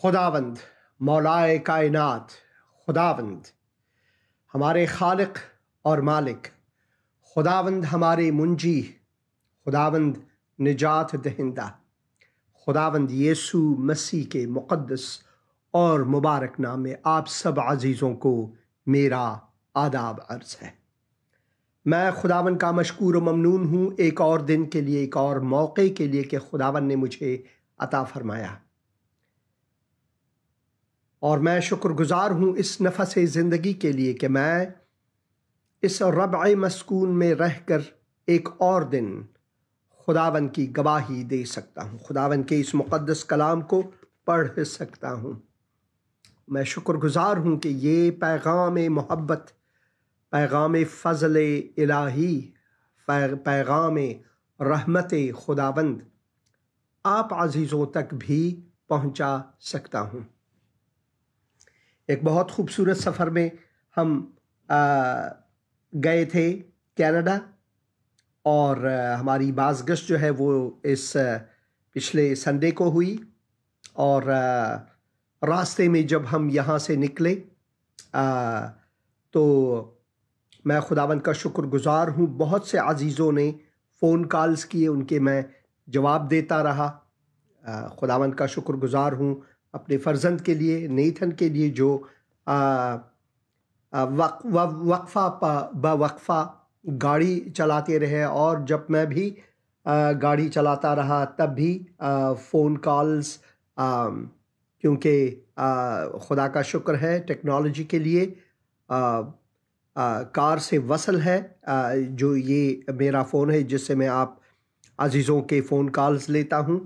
خداوند مولائے کائنات، خداوند ہمارے خالق اور مالک، خداوند ہمارے منجی، خداوند نجات دہندہ، خداوند یسوع مسیح کے مقدس اور مبارک نام میں آپ سب عزیزوں کو میرا آداب عرض ہے۔ میں خداوند کا مشکور و ممنون ہوں ایک اور دن کے لیے، ایک اور موقع کے لیے کہ خداوند نے مجھے عطا فرمایا، اور میں شکر گزار ہوں اس نفس زندگی کے لیے کہ میں اس ربع مسکون میں رہ کر ایک اور دن خداوند کی گواہی دے سکتا ہوں، خداوند کے اس مقدس کلام کو پڑھ سکتا ہوں۔ میں شکر گزار ہوں کہ یہ پیغام محبت، پیغام فضل الہی، پیغام رحمت خداوند آپ عزیزوں تک بھی پہنچا سکتا ہوں۔ ایک بہت خوبصورت سفر میں ہم گئے تھے کینیڈا، اور ہماری بازگشت جو ہے وہ اس پچھلے سنڈے کو ہوئی، اور راستے میں جب ہم یہاں سے نکلے تو میں خداوند کا شکر گزار ہوں، بہت سے عزیزوں نے فون کالز کیے، ان کے میں جواب دیتا رہا۔ خداوند کا شکر گزار ہوں اپنے فرزند کے لیے، نیتھن کے لیے، جو وقفہ بوقفہ گاڑی چلاتے رہے، اور جب میں بھی گاڑی چلاتا رہا تب بھی فون کالز، کیونکہ خدا کا شکر ہے ٹیکنالوجی کے لیے کار سے وصل ہے جو یہ میرا فون ہے جس سے میں آپ عزیزوں کے فون کالز لیتا ہوں،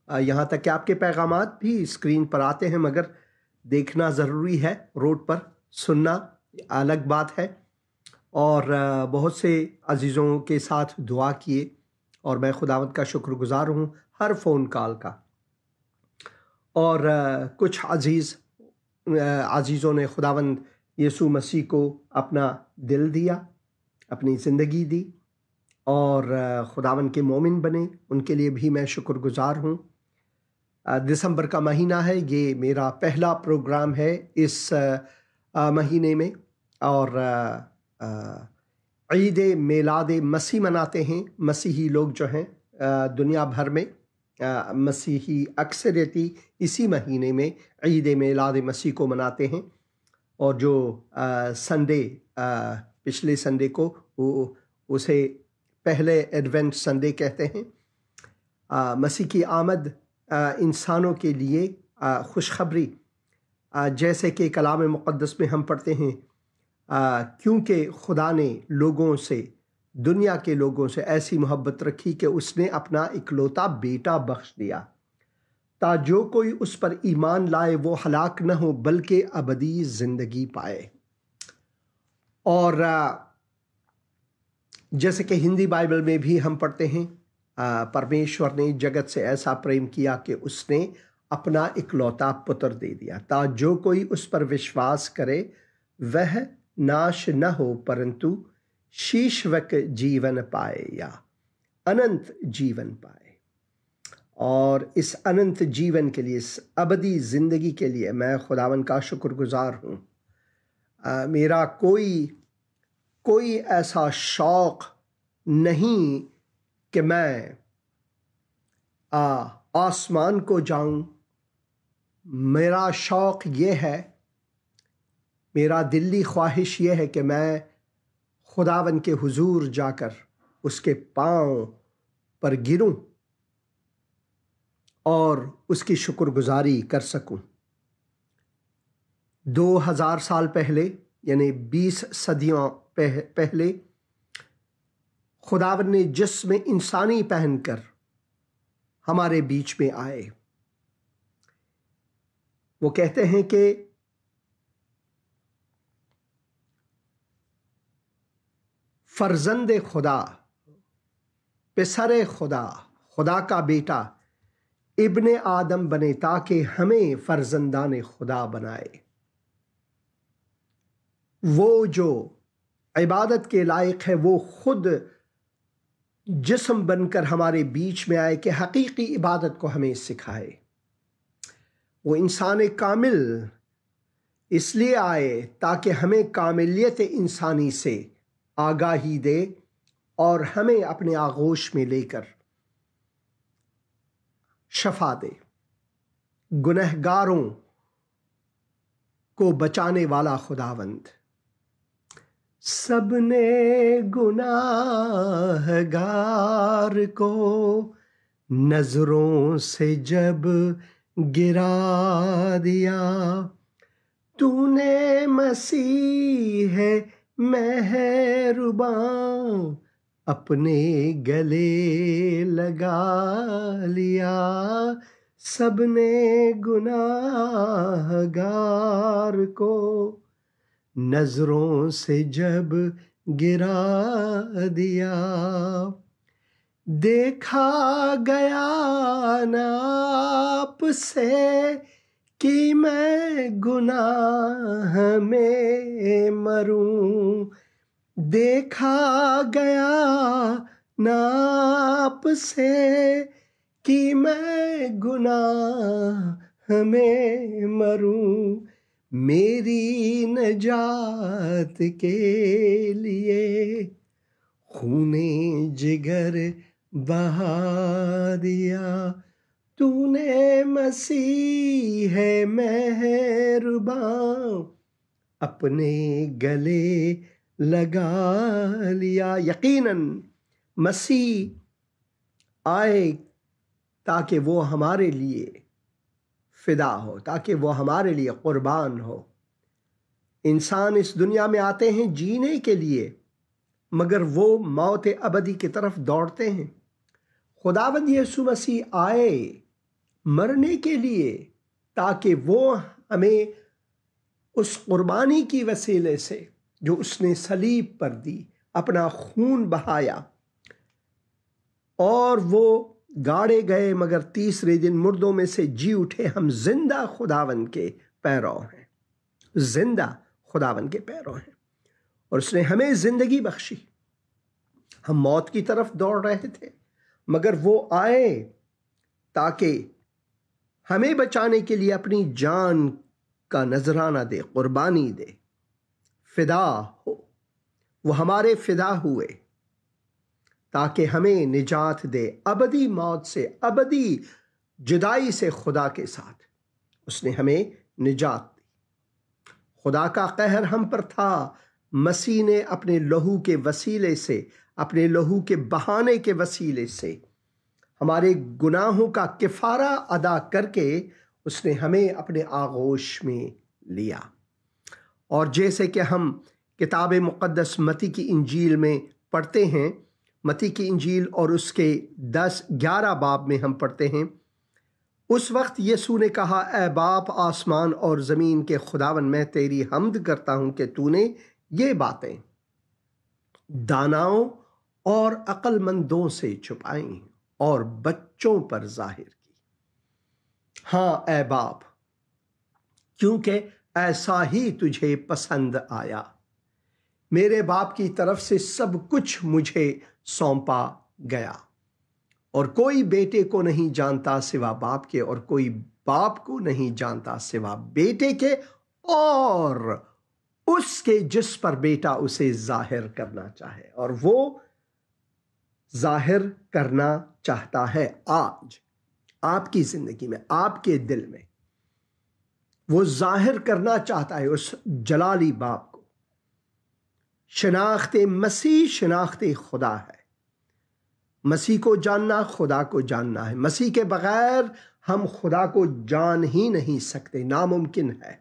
یہاں تک کہ آپ کے پیغامات بھی اسکرین پر آتے ہیں، مگر دیکھنا ضروری ہے، روڈ پر سننا الگ بات ہے۔ اور بہت سے عزیزوں کے ساتھ دعا کیے، اور میں خداوند کا شکر گزار ہوں ہر فون کال کا۔ اور کچھ عزیزوں نے خداوند یسوع مسیح کو اپنا دل دیا، اپنی زندگی دی، اور خداوند کے مومن بنے، ان کے لیے بھی میں شکر گزار ہوں۔ دسمبر کا مہینہ ہے، یہ میرا پہلا پروگرام ہے اس مہینے میں، اور عید میلاد مسیح مناتے ہیں مسیحی لوگ جو ہیں دنیا بھر میں، مسیحی اکثریتی اسی مہینے میں عید میلاد مسیح کو مناتے ہیں، اور جو سنڈے پچھلے سنڈے کو اسے پہلے ایڈوینٹ سنڈے کہتے ہیں۔ مسیح کی آمد انسانوں کے لیے خوشخبری، جیسے کہ کلام مقدس میں ہم پڑھتے ہیں، کیونکہ خدا نے لوگوں سے، دنیا کے لوگوں سے ایسی محبت رکھی کہ اس نے اپنا اکلوتا بیٹا بخش دیا، تا جو کوئی اس پر ایمان لائے وہ ہلاک نہ ہو بلکہ ابدی زندگی پائے۔ اور جیسے کہ ہندی بائبل میں بھی ہم پڑھتے ہیں، پرمیشور نے جگت سے ایسا پریم کیا کہ اس نے اپنا اکلوتا پتر دے دیا، تا جو کوئی اس پر وشواس کرے وہ ناش نہ ہو پرنتو شیشوک جیون پائے، یا اننت جیون پائے۔ اور اس اننت جیون کے لیے، اس ابدی زندگی کے لیے میں خداوند کا شکر گزار ہوں۔ میرا کوئی ایسا شوق نہیں کہ میں آسمان کو جاؤں، میرا شوق یہ ہے، میرا دلی خواہش یہ ہے کہ میں خداوند کے حضور جا کر اس کے پاؤں پر گروں اور اس کی شکر گزاری کر سکوں۔ 2000 سال پہلے، یعنی 20 صدیوں پہلے، خداوند نے جسم انسانی پہن کر ہمارے بیچ میں آئے۔ وہ کہتے ہیں کہ فرزند خدا، پسر خدا، خدا کا بیٹا ابن آدم بنے تاکہ ہمیں فرزندان خدا بنائے۔ وہ جو عبادت کے لائق ہے وہ خود جسم بن کر ہمارے بیچ میں آئے کہ حقیقی عبادت کو ہمیں سکھائے۔ وہ انسان کامل اس لیے آئے تاکہ ہمیں کاملیت انسانی سے آگاہی دے اور ہمیں اپنے آغوش میں لے کر شفا دے۔ گنہگاروں کو بچانے والا خداوند، سب نے گناہگار کو نظروں سے جب گرا دیا، تو نے مسیح مہرباں اپنے گلے لگا لیا، سب نے گناہگار کو نظروں سے جب گرا دیا، دیکھا گیا نہ آپ سے کہ میں گناہ میں مروں، دیکھا گیا نہ آپ سے کہ میں گناہ میں مروں، میری نجات کے لیے خون جگر بہا دیا، تو نے مسیح مہرباں اپنے گلے لگا لیا۔ یقیناً مسیح آئے تاکہ وہ ہمارے لیے فدا ہو، تاکہ وہ ہمارے لیے قربان ہو۔ انسان اس دنیا میں آتے ہیں جینے کے لیے، مگر وہ موت ابدی کی طرف دوڑتے ہیں۔ خداوند یسوع مسیح آئے مرنے کے لیے تاکہ وہ ہمیں اس قربانی کی وسیلے سے جو اس نے صلیب پر دی، اپنا خون بہایا اور وہ گاڑے گئے مگر تیسرے دن مردوں میں سے جی اٹھے، ہم زندہ خداوند کے پیرو ہیں، زندہ خداوند کے پیرو ہیں، اور اس نے ہمیں زندگی بخشی۔ ہم موت کی طرف دوڑ رہے تھے مگر وہ آئے تاکہ ہمیں بچانے کے لیے اپنی جان کا نذرانہ دے، قربانی دے، فدا ہو۔ وہ ہمارے فدا ہوئے تاکہ ہمیں نجات دے ابدی موت سے، ابدی جدائی سے خدا کے ساتھ۔ اس نے ہمیں نجات دی۔ خدا کا قہر ہم پر تھا، مسیح نے اپنے لہو کے وسیلے سے، اپنے لہو کے بہانے کے وسیلے سے ہمارے گناہوں کا کفارہ ادا کر کے اس نے ہمیں اپنے آغوش میں لیا۔ اور جیسے کہ ہم کتاب مقدس متی کی انجیل میں پڑھتے ہیں، متی کی انجیل اور اس کے 11 باب میں ہم پڑھتے ہیں، اس وقت یسوع نے کہا، اے باپ آسمان اور زمین کے خداوند، میں تیری حمد کرتا ہوں کہ تو نے یہ باتیں داناؤں اور عقل مندوں سے چھپائیں اور بچوں پر ظاہر کی۔ ہاں اے باپ، کیونکہ ایسا ہی تجھے پسند آیا۔ میرے باپ کی طرف سے سب کچھ مجھے سونپا گیا، اور کوئی بیٹے کو نہیں جانتا سوا باپ کے، اور کوئی باپ کو نہیں جانتا سوا بیٹے کے اور اس کے جس پر بیٹا اسے ظاہر کرنا چاہے۔ اور وہ ظاہر کرنا چاہتا ہے آج آپ کی زندگی میں، آپ کے دل میں۔ وہ ظاہر کرنا چاہتا ہے اس جلالی باپ کو۔ شناخت مسیح شناخت خدا ہے۔ مسیح کو جاننا خدا کو جاننا ہے۔ مسیح کے بغیر ہم خدا کو جان ہی نہیں سکتے، ناممکن ہے۔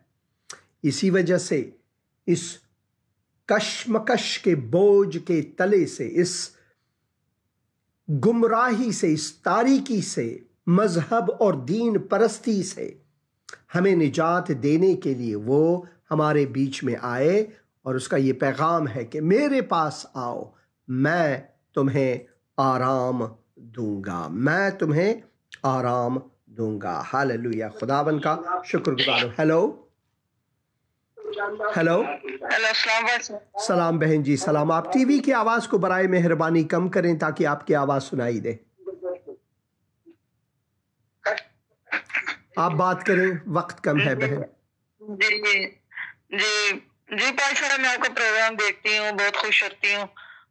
اسی وجہ سے اس کشمکش کے بوجھ کے تلے سے، اس گمراہی سے، اس تاریکی سے، مذہب اور دین پرستی سے ہمیں نجات دینے کے لیے وہ ہمارے بیچ میں آئے، اور اس کا یہ پیغام ہے کہ میرے پاس آؤ، میں تمہیں آرام دوں گا، میں تمہیں آرام دوں گا۔ ہاللویا، خداوند کا شکر گزار ہوں۔ ہیلو ہیلو سلام بہن جی، سلام۔ آپ ٹی وی کی آواز کو برائے مہربانی کم کریں تاکہ آپ کی آواز سنائی دے۔ آپ بات کریں، وقت کم ہے بہن۔ جی جی جی پائی صاحب، میں آپ کا پروگرام دیکھتی ہوں، بہت خوش ہوتی ہوں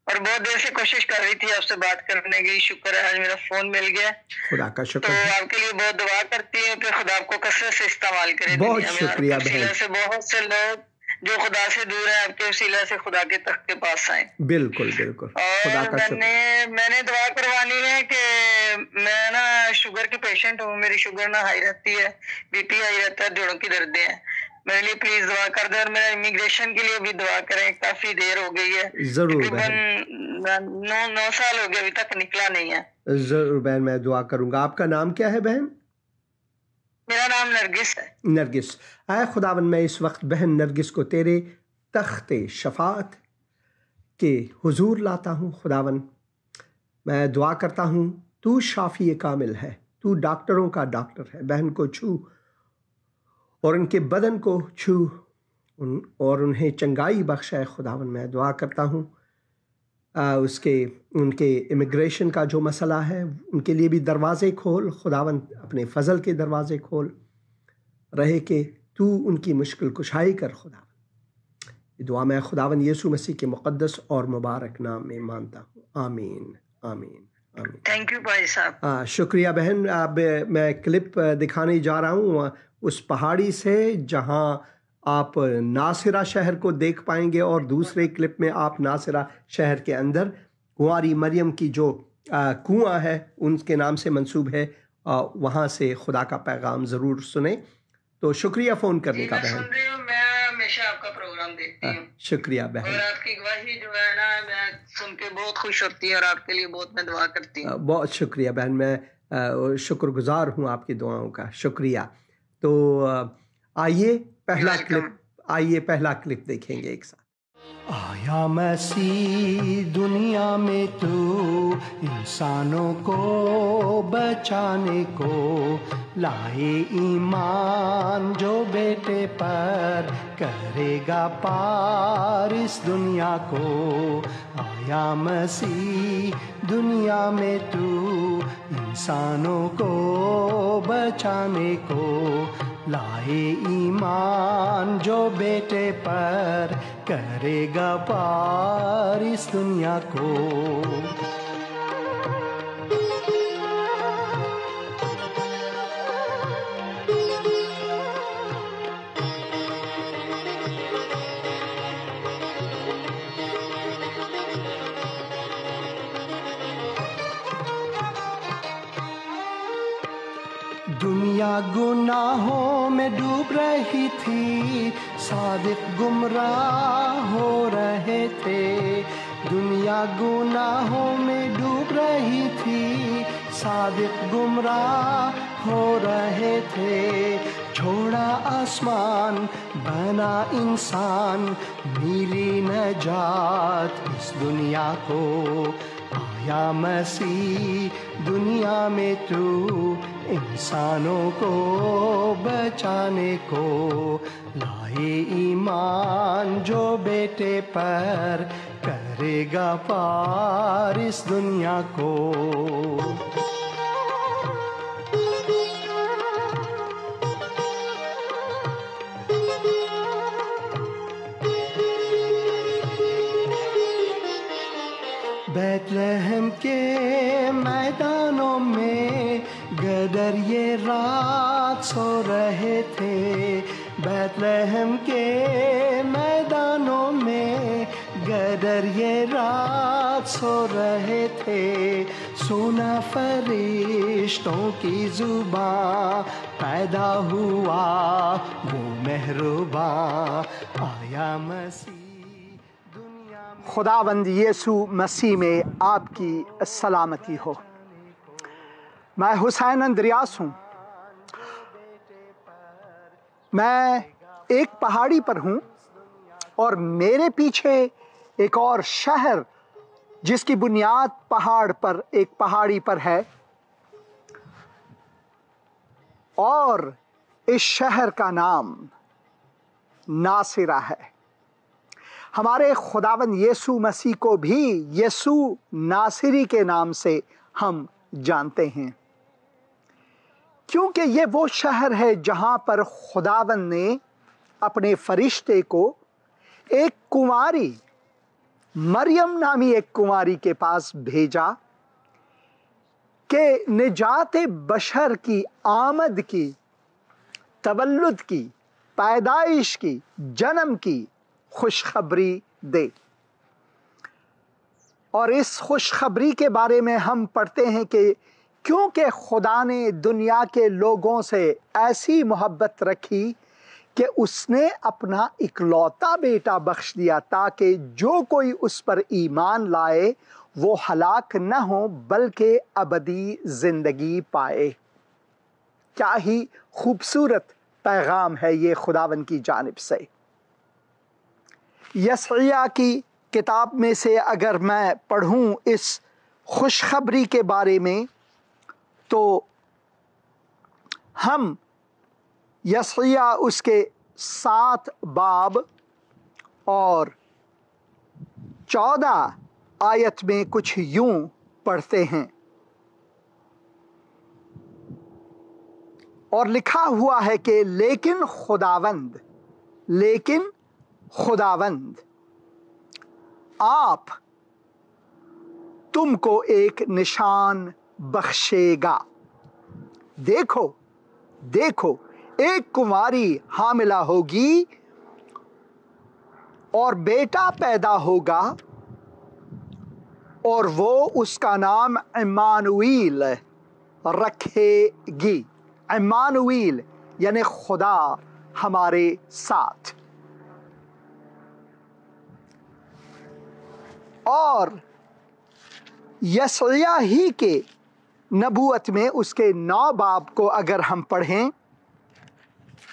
اور بہت دیر سے کوشش کر رہی تھی آپ سے بات کرنے کی۔ شکر ہے آج میرا فون مل گیا، خدا کا تو شکر ہے۔ آپ کے لیے بہت دعا کرتی ہوں کہ خدا آپ کو کثرت سے استعمال کرے بہت دنیا میں، اور شکریہ آپ کے بہن، وسیلہ سے بہت سے لوگ جو خدا سے دور ہیں آپ کے وسیلہ سے خدا کے تخت کے پاس آئیں۔ بالکل بالکل، خدا اور کا شکر۔ میں نے دعا کروانی ہے کہ میں نا شوگر کی پیشنٹ ہوں، میری شوگر نا ہائی رہتی ہے، بی پی ہائی رہتا ہے، جوڑوں کی دردیں ہیں، میرے لیے پلیز دعا کر دیں، اور میرا امیگریشن کے لیے بھی دعا کریں، کافی دیر ہو گئی ہے، ضرور تقریباً بہن، 9 سال ہو گئے، ابھی تک نکلا نہیں ہے۔ ضرور بہن، میں دعا کروں گا۔ آپ کا نام کیا ہے بہن؟ میرا نام نرگس ہے۔ نرگس، اے خداوند میں اس وقت بہن نرگس کو تیرے تخت شفاعت کے حضور لاتا ہوں۔ خداوند میں دعا کرتا ہوں، تو شافی کامل ہے، تو ڈاکٹروں کا ڈاکٹر ہے، بہن کو چھو اور ان کے بدن کو چھو اور انہیں چنگائی بخش ہے۔ خداوند میں دعا کرتا ہوں ان کے امیگریشن کا جو مسئلہ ہے ان کے لیے بھی دروازے کھول خداوند، اپنے فضل کے دروازے کھول رہے کہ تو ان کی مشکل کشائی کر۔ خداوند یہ دعا میں خداوند یسوع مسیح کے مقدس اور مبارک نام میں مانتا ہوں، آمین آمین آمین۔ تھینک یو بھائی صاحب۔ شکریہ بہن۔ اب میں کلپ دکھانے جا رہا ہوں اس پہاڑی سے جہاں آپ ناصرہ شہر کو دیکھ پائیں گے، اور دوسرے کلپ میں آپ ناصرہ شہر کے اندر کنواری مریم کی جو کنواں ہے ان کے نام سے منسوب ہے، وہاں سے خدا کا پیغام ضرور سنیں۔ تو شکریہ فون کرنے کا بہن۔ میں ہمیشہ آپ کا پروگرام دیکھتی ہوں۔ شکریہ بہن، اور آپ کی گواہی جو ہے نا میں سن کے بہت خوش ہوتی ہوں، اور آپ کے لیے بہت میں دعا کرتی ہوں۔ بہت شکریہ بہن، میں شکر گزار ہوں آپ کی دعاؤں کا، شکریہ۔ تو آئیے پہلا کلپ دیکھیں گے ایک ساتھ۔ آیا مسیح دنیا میں تو انسانوں کو بچانے کو، لائے ایمان جو بیٹے پر کرے گا پار اس دنیا کو۔ آیا مسیح دنیا میں تو انسانوں کو بچانے کو، لائے ایمان جو بیٹے پر کرے گا پار اس دنیا کو۔ دنیا گناہوں میں ڈوب رہی تھی، صادق گمراہ ہو رہے تھے۔ دنیا گناہوں میں ڈوب رہی تھی، صادق گمراہ ہو رہے تھے۔ چھوڑا آسمان بنا انسان، ملی نجات اس دنیا کو۔ آیا مسیح دنیا میں تو انسانوں کو بچانے کو، لائے ایمان جو بیٹے پر کرے گا پار اس دنیا کو۔ بیت لحم کے میدانوں میں گدر یہ رات سو رہے تھے۔ بیت لحم کے میدانوں میں گدر یہ رات سو رہے تھے۔ سنا فرشتوں کی زباں، پیدا ہوا وہ مہرباں، آیا مسیح۔ خداوند یسوع مسیح میں آپ کی سلامتی ہو۔ میں حسین اندریاس ہوں۔ میں ایک پہاڑی پر ہوں اور میرے پیچھے ایک اور شہر جس کی بنیاد پہاڑ پر ایک پہاڑی پر ہے، اور اس شہر کا نام ناصرہ ہے۔ ہمارے خداوند یسوع مسیح کو بھی یسوع ناصری کے نام سے ہم جانتے ہیں۔ کیونکہ یہ وہ شہر ہے جہاں پر خداوند نے اپنے فرشتے کو ایک کنواری مریم نامی ایک کنواری کے پاس بھیجا کہ نجات بشر کی آمد کی، تولد کی، پیدائش کی، جنم کی خوشخبری دے۔ اور اس خوشخبری کے بارے میں ہم پڑھتے ہیں کہ کیونکہ خدا نے دنیا کے لوگوں سے ایسی محبت رکھی کہ اس نے اپنا اکلوتا بیٹا بخش دیا تاکہ جو کوئی اس پر ایمان لائے وہ ہلاک نہ ہو بلکہ ابدی زندگی پائے۔ کیا ہی خوبصورت پیغام ہے یہ خداوند کی جانب سے۔ یسعیاہ کی کتاب میں سے اگر میں پڑھوں اس خوشخبری کے بارے میں تو ہم یسعیاہ اس کے 7 باب اور 14 آیت میں کچھ یوں پڑھتے ہیں، اور لکھا ہوا ہے کہ لیکن خداوند آپ تم کو ایک نشان بخشے گا۔ دیکھو ایک کنواری حاملہ ہوگی اور بیٹا پیدا ہوگا اور وہ اس کا نام عمانویل رکھے گی۔ عمانویل یعنی خدا ہمارے ساتھ۔ اور یسعیاہ ہی کے نبوت میں اس کے 9 باب کو اگر ہم پڑھیں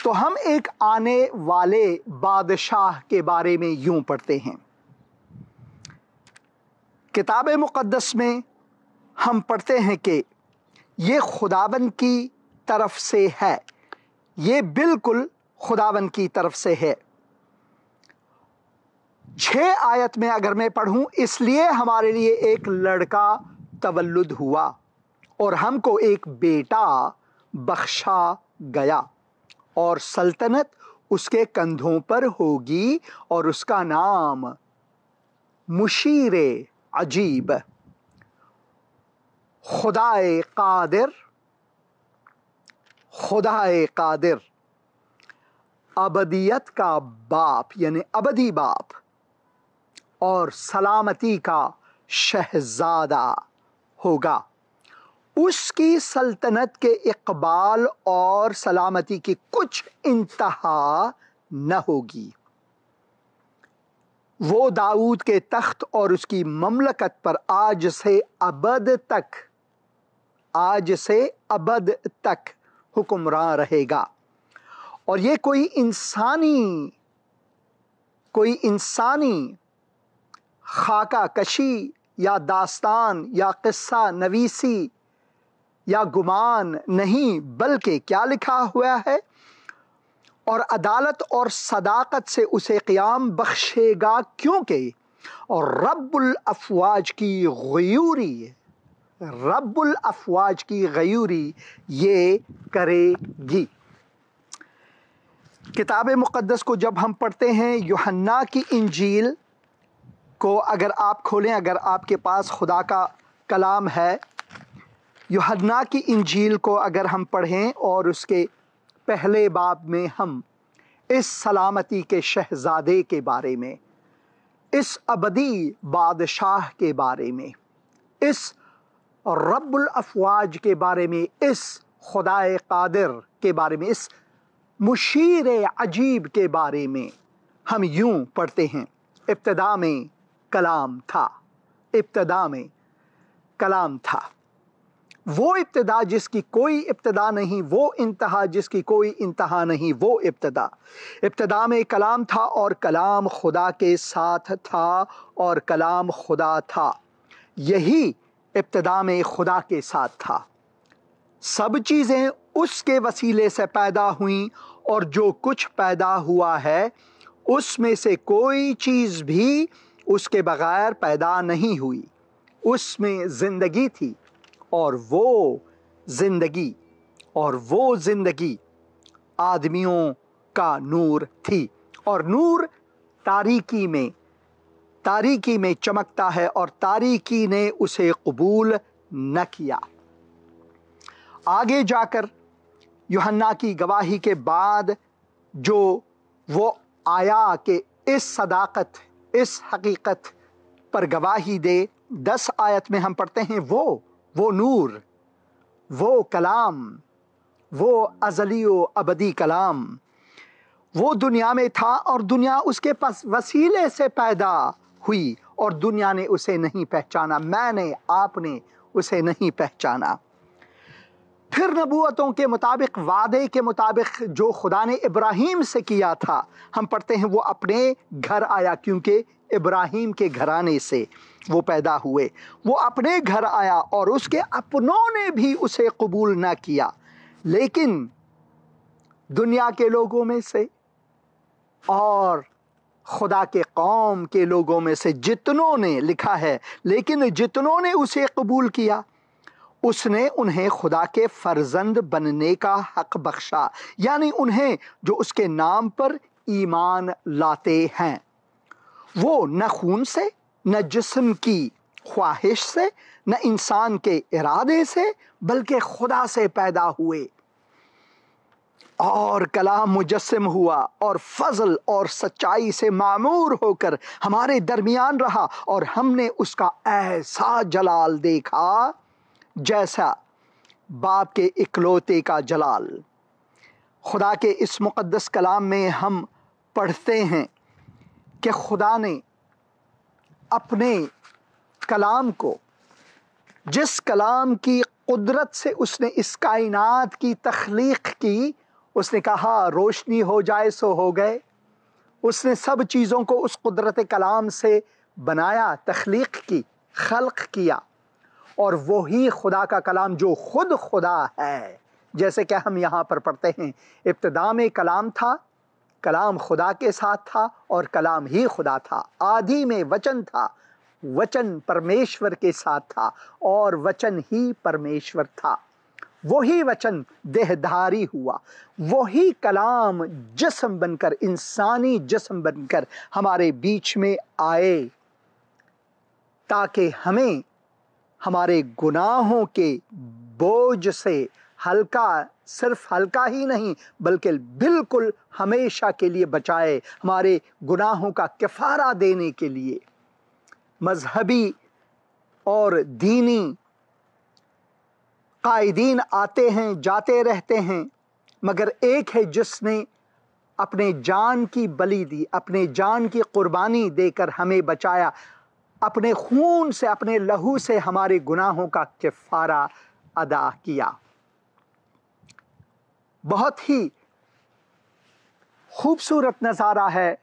تو ہم ایک آنے والے بادشاہ کے بارے میں یوں پڑھتے ہیں۔ کتاب مقدس میں ہم پڑھتے ہیں کہ یہ خداوند کی طرف سے ہے، یہ بالکل خداوند کی طرف سے ہے۔ 6 آیت میں اگر میں پڑھوں، اس لیے ہمارے لیے ایک لڑکا تولد ہوا اور ہم کو ایک بیٹا بخشا گیا اور سلطنت اس کے کندھوں پر ہوگی اور اس کا نام مشیر عجیب، خدائے قادر، ابدیت کا باپ یعنی ابدی باپ اور سلامتی کا شہزادہ ہوگا۔ اس کی سلطنت کے اقبال اور سلامتی کی کچھ انتہا نہ ہوگی۔ وہ داؤد کے تخت اور اس کی مملکت پر آج سے ابد تک حکمراں رہے گا۔ اور یہ کوئی انسانی خاکہ کشی یا داستان یا قصہ نویسی یا گمان نہیں، بلکہ کیا لکھا ہوا ہے، اور عدالت اور صداقت سے اسے قیام بخشے گا، کیونکہ اور رب الافواج کی غیوری یہ کرے گی۔ کتاب مقدس کو جب ہم پڑھتے ہیں، یوحنا کی انجیل کو اگر آپ کھولیں، اگر آپ کے پاس خدا کا کلام ہے، یوحنا کی انجیل کو اگر ہم پڑھیں اور اس کے پہلے باب میں ہم اس سلامتی کے شہزادے کے بارے میں، اس ابدی بادشاہ کے بارے میں، اس رب الافواج کے بارے میں، اس خدائے قادر کے بارے میں، اس مشیر عجیب کے بارے میں ہم یوں پڑھتے ہیں، ابتدا میں کلام تھا، وہ ابتدا جس کی کوئی ابتدا نہیں، وہ انتہا جس کی کوئی انتہا نہیں، وہ ابتدا میں کلام تھا اور کلام خدا کے ساتھ تھا اور کلام خدا تھا، یہی ابتدا میں خدا کے ساتھ تھا۔ سب چیزیں اس کے وسیلے سے پیدا ہوئیں اور جو کچھ پیدا ہوا ہے اس میں سے کوئی چیز بھی اس کے بغیر پیدا نہیں ہوئی۔ اس میں زندگی تھی اور وہ زندگی اور وہ زندگی آدمیوں کا نور تھی، اور نور تاریکی میں چمکتا ہے اور تاریکی نے اسے قبول نہ کیا۔ آگے جا کر یوحنا کی گواہی کے بعد جو وہ آیا کہ اس صداقت، اس حقیقت پر گواہی دے، 10 آیت میں ہم پڑھتے ہیں وہ نور، وہ کلام، وہ ازلی و ابدی کلام، وہ دنیا میں تھا اور دنیا اس کے پاس وسیلے سے پیدا ہوئی اور دنیا نے اسے نہیں پہچانا، میں نے، آپ نے اسے نہیں پہچانا۔ پھر نبوتوں کے مطابق، وعدے کے مطابق جو خدا نے ابراہیم سے کیا تھا، ہم پڑھتے ہیں وہ اپنے گھر آیا، کیونکہ ابراہیم کے گھرانے سے وہ پیدا ہوئے۔ وہ اپنے گھر آیا اور اس کے اپنوں نے بھی اسے قبول نہ کیا، لیکن دنیا کے لوگوں میں سے اور خدا کے قوم کے لوگوں میں سے جتنوں نے، لکھا ہے، لیکن جتنوں نے اسے قبول کیا، اس نے انہیں خدا کے فرزند بننے کا حق بخشا، یعنی انہیں جو اس کے نام پر ایمان لاتے ہیں۔ وہ نہ خون سے، نہ جسم کی خواہش سے، نہ انسان کے ارادے سے، بلکہ خدا سے پیدا ہوئے، اور کلام مجسم ہوا اور فضل اور سچائی سے معمور ہو کر ہمارے درمیان رہا، اور ہم نے اس کا ایسا جلال دیکھا جیسا باپ کے اکلوتے کا جلال۔ خدا کے اس مقدس کلام میں ہم پڑھتے ہیں کہ خدا نے اپنے کلام کو، جس کلام کی قدرت سے اس نے اس کائنات کی تخلیق کی، اس نے کہا روشنی ہو جائے، سو ہو گئے۔ اس نے سب چیزوں کو اس قدرت کلام سے بنایا، تخلیق کی، خلق کیا، اور وہی خدا کا کلام جو خود خدا ہے، جیسے کہ ہم یہاں پر پڑھتے ہیں، ابتدا میں کلام تھا، کلام خدا کے ساتھ تھا اور کلام ہی خدا تھا، آدی میں وچن تھا، وچن پرمیشور کے ساتھ تھا اور وچن ہی پرمیشور تھا۔ وہی وچن دیہدھاری ہوا، وہی کلام جسم بن کر، انسانی جسم بن کر ہمارے بیچ میں آئے، تاکہ ہمیں ہمارے گناہوں کے بوجھ سے ہلکا، صرف ہلکا ہی نہیں بلکہ بالکل ہمیشہ کے لیے بچائے، ہمارے گناہوں کا کفارہ دینے کے لیے۔ مذہبی اور دینی قائدین آتے ہیں، جاتے رہتے ہیں، مگر ایک ہے جس نے اپنے جان کی بلی دی، اپنے جان کی قربانی دے کر ہمیں بچایا، اپنے خون سے، اپنے لہو سے ہمارے گناہوں کا کفارہ ادا کیا۔ بہت ہی خوبصورت نظارہ ہے،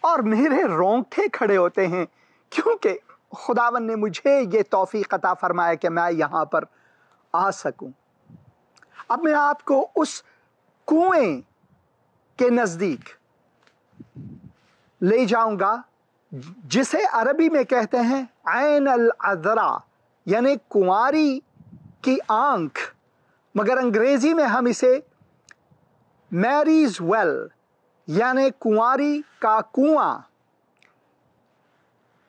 اور میرے رونگٹے کھڑے ہوتے ہیں، کیونکہ خداوند نے مجھے یہ توفیق عطا فرمایا کہ میں یہاں پر آ سکوں۔ اب میں آپ کو اس کنویں کے نزدیک لے جاؤں گا جسے عربی میں کہتے ہیں عین العذراء، یعنی کنواری کی آنکھ، مگر انگریزی میں ہم اسے میریز ویل، یعنی کنواری کا کنواں،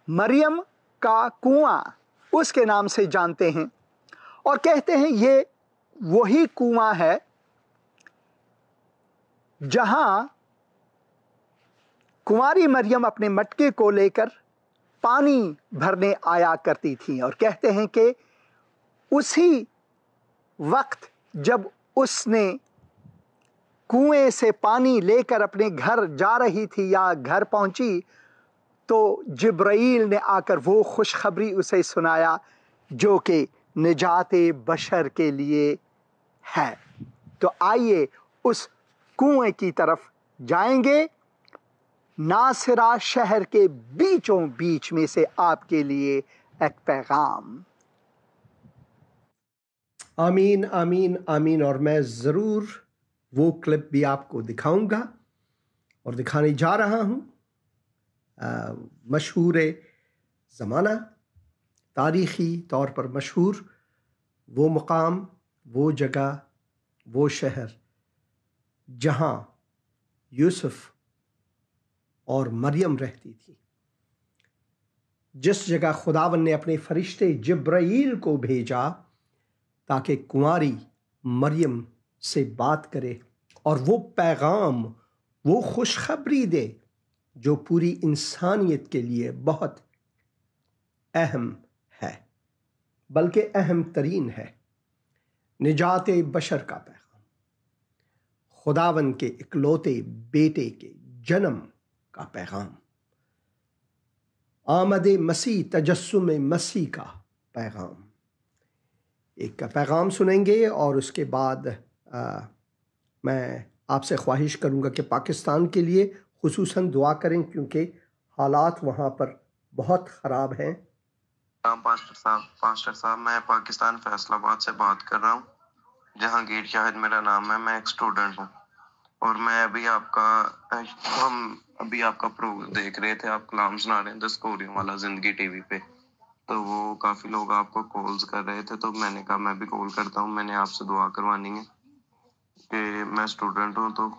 مریم کا کنواں، اس کے نام سے جانتے ہیں، اور کہتے ہیں یہ وہی کنواں ہے جہاں کنواری مریم اپنے مٹکے کو لے کر پانی بھرنے آیا کرتی تھی، اور کہتے ہیں کہ اسی وقت جب اس نے کنویں سے پانی لے کر اپنے گھر جا رہی تھی یا گھر پہنچی، تو جبرائیل نے آ کر وہ خوشخبری اسے سنایا جو کہ نجات بشر کے لیے ہے۔ تو آئیے اس کنویں کی طرف جائیں گے، ناصرہ شہر کے بیچوں بیچ میں سے آپ کے لیے ایک پیغام۔ آمین آمین آمین۔ اور میں ضرور وہ کلپ بھی آپ کو دکھاؤں گا اور دکھانے جا رہا ہوں۔ مشہور زمانہ، تاریخی طور پر مشہور وہ مقام، وہ جگہ، وہ شہر جہاں یوسف اور مریم رہتی تھی، جس جگہ خداوند نے اپنے فرشتے جبرائیل کو بھیجا تاکہ کنواری مریم سے بات کرے اور وہ پیغام، وہ خوشخبری دے جو پوری انسانیت کے لیے بہت اہم ہے، بلکہ اہم ترین ہے، نجات بشر کا پیغام، خداوند کے اکلوتے بیٹے کے جنم کا پیغام، آمد مسیح، تجسم مسیح کا پیغام۔ ایک کا پیغام سنیں گے اور اس کے بعد میں آپ سے خواہش کروں گا کہ پاکستان کے لیے خصوصاً دعا کریں، کیونکہ حالات وہاں پر بہت خراب ہیں۔ پاسٹر صاحب میں پاکستان فیصل آباد سے بات کر رہا ہوں، جہانگیر شاہد میرا نام ہے، میں ایک اسٹوڈنٹ ہوں، اور میں ہم ابھی آپ کا پروگرام دیکھ رہے تھے، آپ کلام سنا رہے تھے اسکوریوں والا زندگی ٹی وی پہ، تو وہ کافی لوگ آپ کو کالز کر رہے تھے، تو میں نے کہا میں بھی کال کرتا ہوں، میں نے آپ سے دعا کروانی ہے کہ میں اسٹوڈنٹ ہوں، تو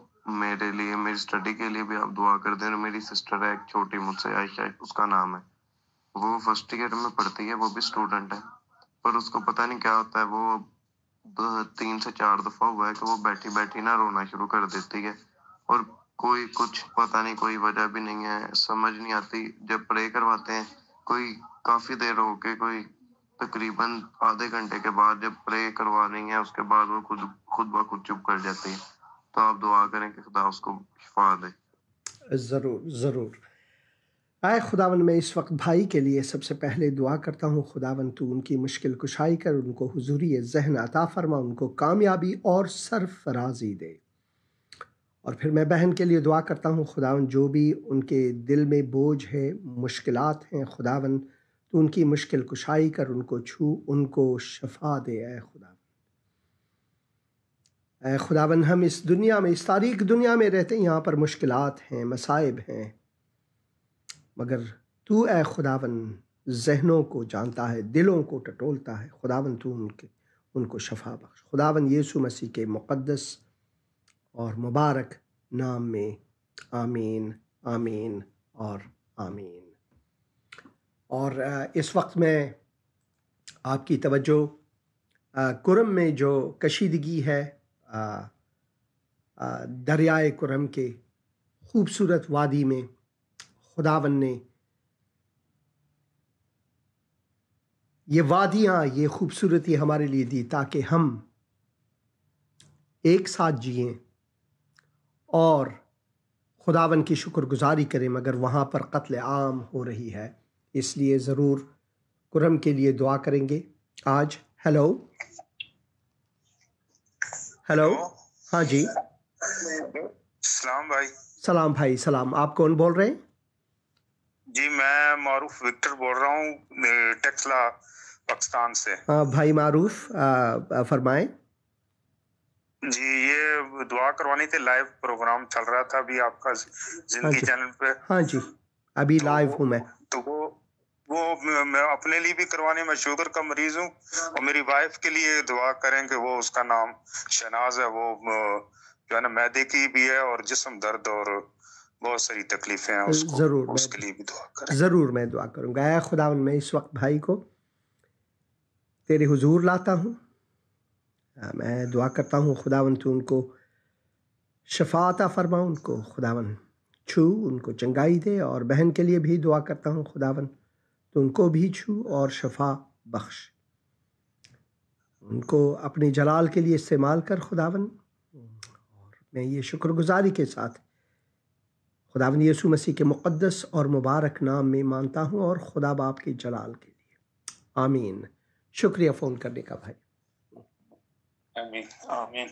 میرے لیے میری اسٹڈی کے لیے بھی آپ دعا کر دیں۔ میری سسٹر ہے ایک چھوٹی مجھ سے، عائشہ اس کا نام ہے، وہ فرسٹ ایئر میں پڑھتی ہے، وہ بھی اسٹوڈنٹ ہے، پر اس کو پتہ نہیں کیا ہوتا ہے، وہ 3 سے 4 دفعہ ہوا ہے کہ وہ بیٹھی بیٹھی نا رونا شروع کر دیتی ہے، اور کوئی کچھ پتہ نہیں، کوئی وجہ بھی نہیں ہے، سمجھ نہیں آتی۔ جب پرے کرواتے ہیں کوئی کافی دیر ہو کے، کوئی تقریباً آدھے گھنٹے کے بعد جب پرے کروا رہی ہیں، اس کے بعد وہ خود بخود چپ کر جاتی ہے، تو آپ دعا کریں کہ خدا اس کو شفا دے۔ ضرور ضرور۔ اے خداوند، میں اس وقت بھائی کے لیے سب سے پہلے دعا کرتا ہوں، خداوند تو ان کی مشکل کشائی کر، ان کو حضوری ذہن عطا فرما، ان کو کامیابی اور سرفرازی دے۔ اور پھر میں بہن کے لیے دعا کرتا ہوں، خداوند جو بھی ان کے دل میں بوجھ ہے، مشکلات ہیں، خداوند تو ان کی مشکل کشائی کر، ان کو چھو، ان کو شفا دے۔ اے خداوند ہم اس دنیا میں، اس تاریک دنیا میں رہتے ہیں، یہاں پر مشکلات ہیں، مصائب ہیں، مگر تو اے خداوند ذہنوں کو جانتا ہے، دلوں کو ٹٹولتا ہے، خداوند تو ان کو شفا بخش۔ خداوند یسوع مسیح کے مقدس اور مبارک نام میں آمین، آمین اور آمین۔ اور اس وقت میں آپ کی توجہ کرم میں جو کشیدگی ہے، دریائے کرم کے خوبصورت وادی میں خداوند نے یہ وادیاں، یہ خوبصورتی ہمارے لیے دی تاکہ ہم ایک ساتھ جئیں اور خداوند کی شکر گزاری کریں، مگر وہاں پر قتل عام ہو رہی ہے، اس لیے ضرور کرم کے لیے دعا کریں گے آج۔ ہیلو ہاں جی، سلام بھائی۔ سلام بھائی، سلام۔ آپ کون بول رہے ہیں؟ جی میں معروف وکٹر بول رہا ہوں، ٹیکسلا پاکستان سے۔ بھائی معروف، فرمائیں۔ جی یہ دعا کروانی تھی، لائیو پروگرام چل رہا تھا ابھی آپ کا زندگی چینل پہ۔ ہاں جی، ابھی لائیو ہوں میں۔ تو وہ میں اپنے لیے بھی کروانی، میں شوگر کا مریض ہوں، اور میری وائف کے لیے دعا کریں کہ وہ، اس کا نام شہناز ہے، وہ جو ہے نا معدے کی بھی ہے اور جسم درد اور بہت ساری تکلیفیں ہیں اس کو، ضرور اس کے لیے بھی دعا کریں۔ ضرور میں دعا کروں گا۔ اے خداوند، میں اس وقت بھائی کو تیرے حضور لاتا ہوں، میں دعا کرتا ہوں خداوند تو ان کو شفا عطا فرما، ان کو خداوند چھو، ان کو چنگائی دے، اور بہن کے لیے بھی دعا کرتا ہوں خداوند تو ان کو بھی چھو اور شفا بخش، ان کو اپنی جلال کے لیے استعمال کر خداوند۔ اور میں یہ شکر گزاری کے ساتھ خداوند یسوع مسیح کے مقدس اور مبارک نام میں مانتا ہوں، اور خدا باپ کے جلال کے لیے آمین۔ شکریہ فون کرنے کا بھائی۔ آمین آمین۔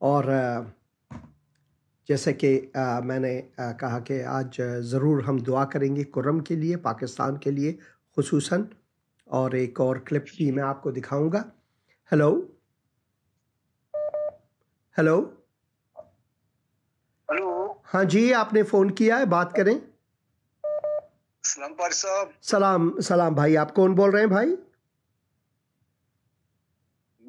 اور جیسے کہ میں نے کہا کہ آج ضرور ہم دعا کریں گے کرم کے لیے، پاکستان کے لیے خصوصاً، اور ایک اور کلپ بھی میں آپ کو دکھاؤں گا۔ ہیلو ہیلو ہلو، ہاں جی، آپ نے فون کیا ہے، بات کریں۔ سلام پاری صاحب۔ سلام سلام بھائی، آپ کون بول رہے ہیں بھائی؟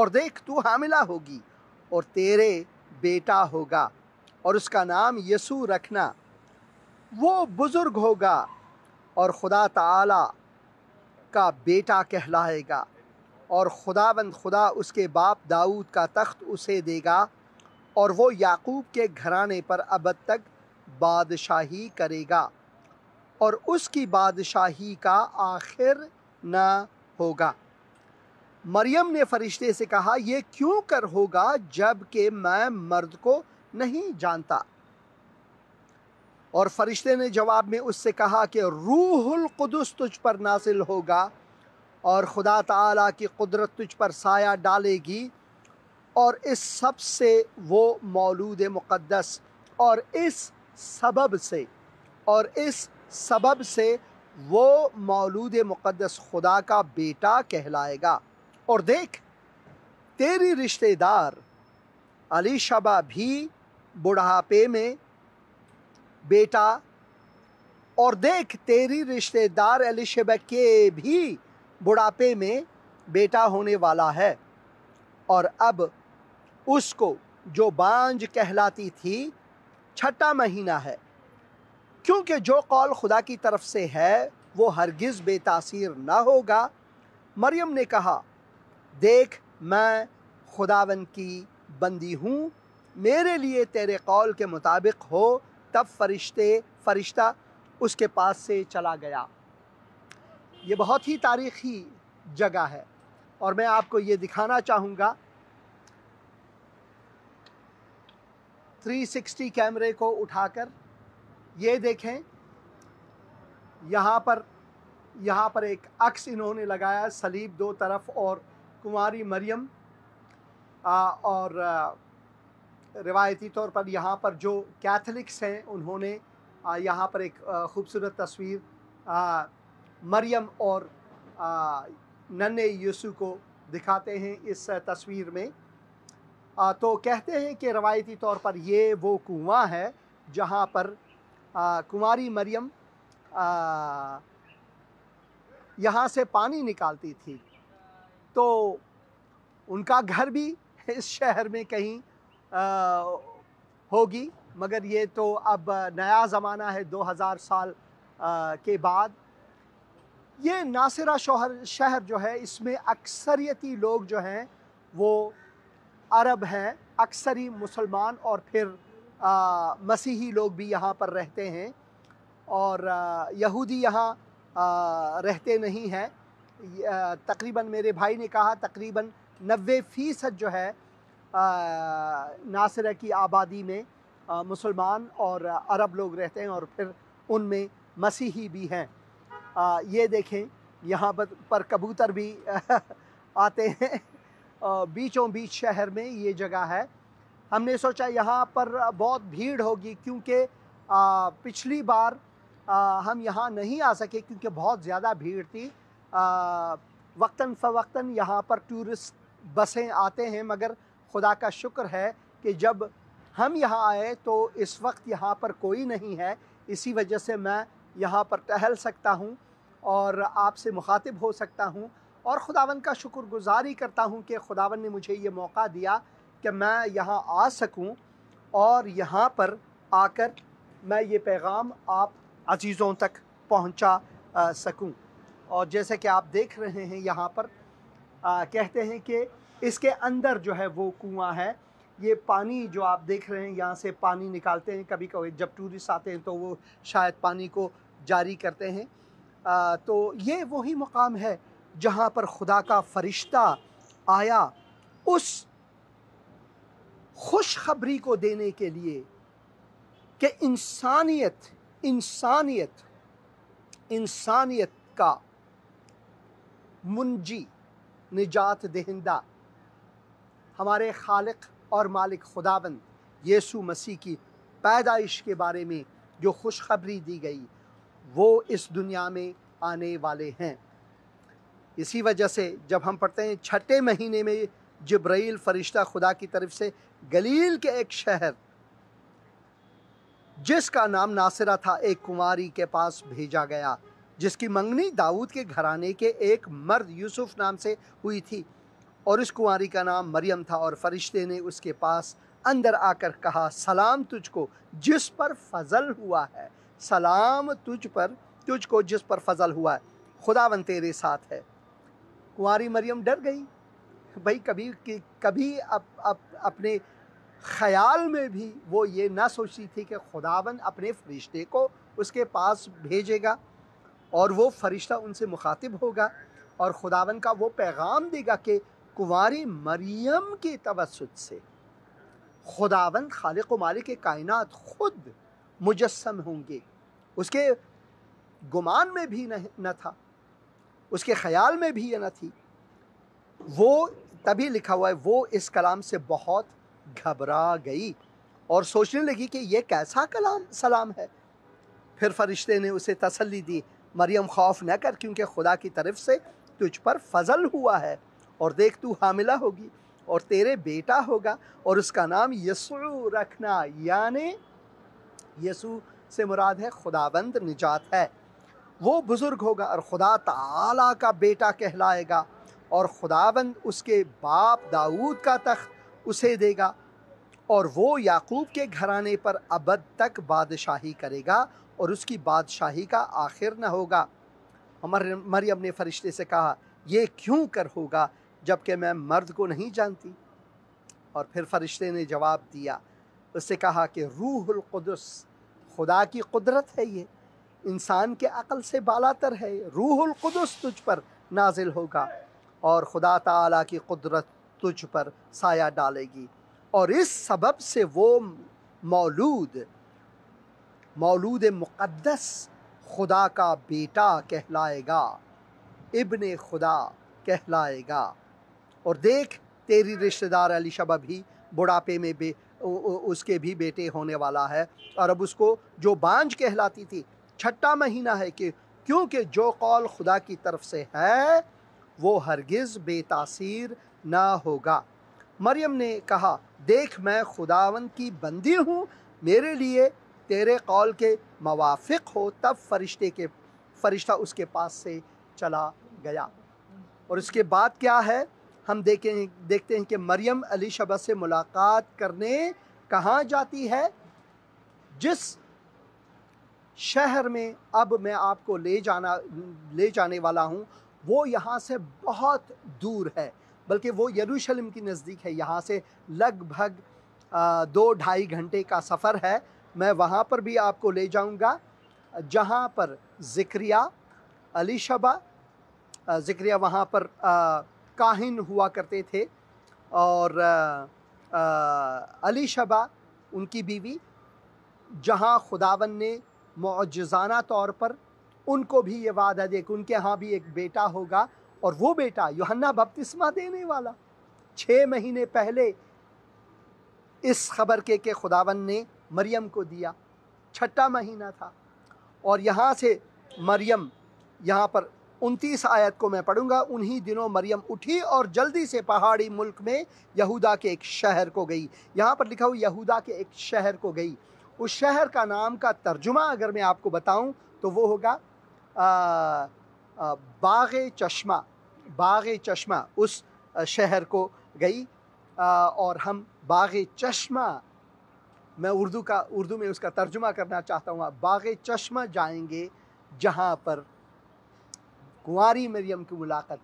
اور دیکھ تو حاملہ ہوگی اور تیرے بیٹا ہوگا اور اس کا نام یسوع رکھنا، وہ بزرگ ہوگا اور خدا تعالی کا بیٹا کہلائے گا، اور خداوند خدا اس کے باپ داؤد کا تخت اسے دے گا اور وہ یعقوب کے گھرانے پر ابد تک بادشاہی کرے گا اور اس کی بادشاہی کا آخر نہ ہوگا۔ مریم نے فرشتے سے کہا، یہ کیوں کر ہوگا جب کہ میں مرد کو نہیں جانتا؟ اور فرشتے نے جواب میں اس سے کہا کہ روح القدس تجھ پر نازل ہوگا اور خدا تعالیٰ کی قدرت تجھ پر سایہ ڈالے گی، اور اس سب سے وہ مولود مقدس اور اس سبب سے وہ مولود مقدس خدا کا بیٹا کہلائے گا۔ اور دیکھ تیری رشتہ دار الیشبہ بھی بڑھاپے میں بیٹا، اور دیکھ تیری رشتہ دار الیشبہ کے بھی بڑھاپے میں بیٹا ہونے والا ہے، اور اب اس کو جو بانجھ کہلاتی تھی 6واں مہینہ ہے، کیونکہ جو قول خدا کی طرف سے ہے وہ ہرگز بے تاثیر نہ ہوگا۔ مریم نے کہا، دیکھ میں خداوند کی بندی ہوں، میرے لیے تیرے قول کے مطابق ہو۔ تب فرشتہ اس کے پاس سے چلا گیا۔ یہ بہت ہی تاریخی جگہ ہے اور میں آپ کو یہ دکھانا چاہوں گا 360 کیمرے کو اٹھا کر۔ یہ دیکھیں یہاں پر ایک عکس انہوں نے لگایا، صلیب دو طرف اور کنواری مریم، اور روایتی طور پر یہاں پر جو کیتھولکس ہیں انہوں نے یہاں پر ایک خوبصورت تصویر مریم اور ننھے یسوع کو دکھاتے ہیں اس تصویر میں۔ تو کہتے ہیں کہ روایتی طور پر یہ وہ کنواں ہے جہاں پر کنواری مریم یہاں سے پانی نکالتی تھی۔ تو ان کا گھر بھی اس شہر میں کہیں ہوگی، مگر یہ تو اب نیا زمانہ ہے 2000 سال کے بعد۔ یہ ناصرہ شہر جو ہے اس میں اکثریتی لوگ جو ہیں وہ عرب ہیں، اکثری مسلمان اور پھر مسیحی لوگ بھی یہاں پر رہتے ہیں، اور یہودی یہاں رہتے نہیں ہیں۔ تقریباً میرے بھائی نے کہا تقریباً 90% جو ہے ناصرہ کی آبادی میں مسلمان اور عرب لوگ رہتے ہیں، اور پھر ان میں مسیحی بھی ہیں۔ یہ دیکھیں یہاں پر کبوتر بھی آتے ہیں، بیچوں بیچ شہر میں یہ جگہ ہے۔ ہم نے سوچا یہاں پر بہت بھیڑ ہوگی کیونکہ پچھلی بار ہم یہاں نہیں آ سکے کیونکہ بہت زیادہ بھیڑ تھی۔ وقتاً فوقتاً یہاں پر ٹورسٹ بسیں آتے ہیں، مگر خدا کا شکر ہے کہ جب ہم یہاں آئے تو اس وقت یہاں پر کوئی نہیں ہے، اسی وجہ سے میں یہاں پر ٹہل سکتا ہوں اور آپ سے مخاطب ہو سکتا ہوں، اور خداوند کا شکر گزاری کرتا ہوں کہ خداوند نے مجھے یہ موقع دیا کہ میں یہاں آ سکوں اور یہاں پر آ کر میں یہ پیغام آپ عزیزوں تک پہنچا سکوں۔ اور جیسے کہ آپ دیکھ رہے ہیں یہاں پر کہتے ہیں کہ اس کے اندر جو ہے وہ کنواں ہے۔ یہ پانی جو آپ دیکھ رہے ہیں یہاں سے پانی نکالتے ہیں، کبھی کبھی جب ٹورسٹ آتے ہیں تو وہ شاید پانی کو جاری کرتے ہیں۔ تو یہ وہی مقام ہے جہاں پر خدا کا فرشتہ آیا اس خوشخبری کو دینے کے لیے کہ انسانیت کا منجی، نجات دہندہ، ہمارے خالق اور مالک خداوند یسوع مسیح کی پیدائش کے بارے میں جو خوشخبری دی گئی وہ اس دنیا میں آنے والے ہیں۔ اسی وجہ سے جب ہم پڑھتے ہیں 6 مہینے میں جبرائیل فرشتہ خدا کی طرف سے گلیل کے ایک شہر جس کا نام ناصرہ تھا ایک کنواری کے پاس بھیجا گیا، جس کی منگنی داؤد کے گھرانے کے ایک مرد یوسف نام سے ہوئی تھی، اور اس کنواری کا نام مریم تھا، اور فرشتے نے اس کے پاس اندر آ کر کہا سلام تجھ کو جس پر فضل ہوا ہے، سلام تجھ کو جس پر فضل ہوا ہے، خداوند تیرے ساتھ ہے۔ کنواری مریم ڈر گئی بھائی، کبھی اپنے خیال میں بھی وہ یہ نہ سوچتی تھی کہ خداوند اپنے فرشتے کو اس کے پاس بھیجے گا اور وہ فرشتہ ان سے مخاطب ہوگا اور خداوند کا وہ پیغام دے گا کہ کنواری مریم کے توسط سے خداوند خالق و مالک کائنات خود مجسم ہوں گے۔ اس کے گمان میں بھی نہ تھا، اس کے خیال میں بھی یہ نہ تھی۔ وہ تبھی لکھا ہوا ہے وہ اس کلام سے بہت گھبرا گئی اور سوچنے لگی کہ یہ کیسا سلام ہے۔ پھر فرشتے نے اسے تسلی دی، مریم خوف نہ کر، کیونکہ خدا کی طرف سے تجھ پر فضل ہوا ہے، اور دیکھ تو حاملہ ہوگی اور تیرے بیٹا ہوگا اور اس کا نام یسوع رکھنا، یعنی یسوع سے مراد ہے خداوند نجات ہے۔ وہ بزرگ ہوگا اور خدا تعالیٰ کا بیٹا کہلائے گا، اور خداوند اس کے باپ داؤد کا تخت اسے دے گا، اور وہ یعقوب کے گھرانے پر ابد تک بادشاہی کرے گا، اور اس کی بادشاہی کا آخر نہ ہوگا۔ مریم نے فرشتے سے کہا یہ کیوں کر ہوگا جب کہ میں مرد کو نہیں جانتی؟ اور پھر فرشتے نے جواب دیا، اس سے کہا کہ روح القدس، خدا کی قدرت ہے، یہ انسان کے عقل سے بالاتر ہے، روح القدس تجھ پر نازل ہوگا اور خدا تعالیٰ کی قدرت تجھ پر سایہ ڈالے گی، اور اس سبب سے وہ مولود مقدس خدا کا بیٹا کہلائے گا، ابن خدا کہلائے گا۔ اور دیکھ تیری رشتہ دار الیشبہ بھی بڑھاپے میں اس کے بھی بیٹے ہونے والا ہے، اور اب اس کو جو بانجھ کہلاتی تھی 6واں مہینہ ہے، کہ کیونکہ جو قول خدا کی طرف سے ہے وہ ہرگز بے تاثیر نہ ہوگا۔ مریم نے کہا دیکھ میں خداوند کی بندی ہوں، میرے لیے تیرے قول کے موافق ہو۔ تب فرشتہ اس کے پاس سے چلا گیا۔ اور اس کے بعد کیا ہے ہم دیکھتے ہیں کہ مریم الیشبہ سے ملاقات کرنے کہاں جاتی ہے؟ جس شہر میں اب میں آپ کو لے جانے والا ہوں وہ یہاں سے بہت دور ہے، بلکہ وہ یروشلم کی نزدیک ہے، یہاں سے لگ بھگ 2-2.5 گھنٹے کا سفر ہے۔ میں وہاں پر بھی آپ کو لے جاؤں گا جہاں پر زکریا وہاں پر کاہن ہوا کرتے تھے، اور الیشبہ ان کی بیوی، جہاں خداوند نے معجزانہ طور پر ان کو بھی یہ وعدہ دے کہ ان کے ہاں بھی ایک بیٹا ہوگا، اور وہ بیٹا یوحنا بپتسمہ دینے والا۔ 6 مہینے پہلے اس خبر کے کہ خداوند نے مریم کو دیا، 6واں مہینہ تھا۔ اور یہاں سے مریم، یہاں پر 29 آیت کو میں پڑھوں گا، انہی دنوں مریم اٹھی اور جلدی سے پہاڑی ملک میں یہودا کے ایک شہر کو گئی۔ یہاں پر لکھا ہو یہودا کے ایک شہر کو گئی۔ اس شہر کا نام کا ترجمہ اگر میں آپ کو بتاؤں تو وہ ہوگا باغ چشمہ۔ اس شہر کو گئی، اور ہم باغ چشمہ، میں اردو میں اس کا ترجمہ کرنا چاہتا ہوں، باغ چشمہ جائیں گے، جہاں پر کنواری مریم کی ملاقات